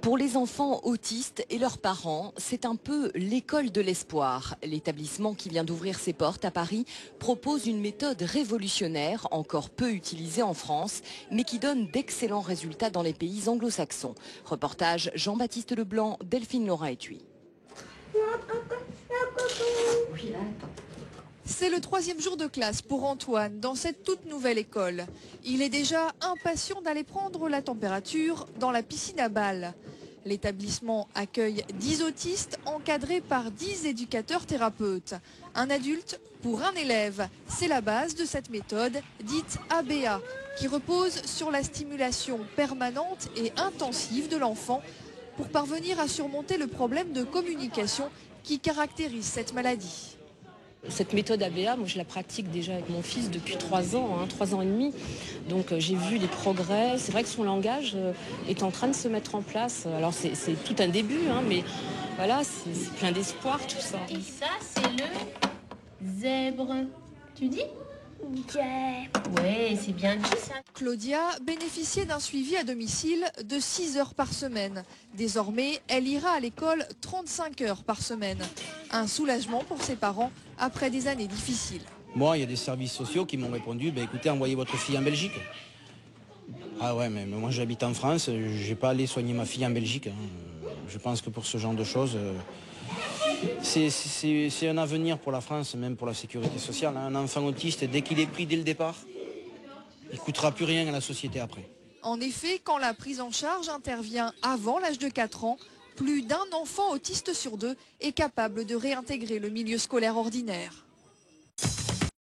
Pour les enfants autistes et leurs parents, c'est un peu l'école de l'espoir. L'établissement qui vient d'ouvrir ses portes à Paris propose une méthode révolutionnaire, encore peu utilisée en France, mais qui donne d'excellents résultats dans les pays anglo-saxons. Reportage Jean-Baptiste Leblanc, Delphine Laura-Etui. C'est le 3e jour de classe pour Antoine dans cette toute nouvelle école. Il est déjà impatient d'aller prendre la température dans la piscine à balles. L'établissement accueille 10 autistes encadrés par 10 éducateurs thérapeutes. Un adulte pour un élève. C'est la base de cette méthode dite ABA qui repose sur la stimulation permanente et intensive de l'enfant pour parvenir à surmonter le problème de communication qui caractérise cette maladie. Cette méthode ABA, moi je la pratique déjà avec mon fils depuis 3 ans, 3 ans et demi. Donc j'ai vu les progrès. C'est vrai que son langage est en train de se mettre en place. Alors c'est tout un début, mais voilà, c'est plein d'espoir tout ça. Et ça, c'est le zèbre. Tu dis ? Ouais, c'est bien dit ça. Claudia bénéficiait d'un suivi à domicile de 6 heures par semaine. Désormais, elle ira à l'école 35 heures par semaine. Un soulagement pour ses parents après des années difficiles. Moi, il y a des services sociaux qui m'ont répondu, écoutez, envoyez votre fille en Belgique. Ah ouais, mais moi j'habite en France, je ne vais pas aller soigner ma fille en Belgique. Je pense que pour ce genre de choses, c'est un avenir pour la France, même pour la sécurité sociale. Un enfant autiste, dès qu'il est pris dès le départ, il ne coûtera plus rien à la société après. En effet, quand la prise en charge intervient avant l'âge de 4 ans, plus d'un enfant autiste sur 2 est capable de réintégrer le milieu scolaire ordinaire.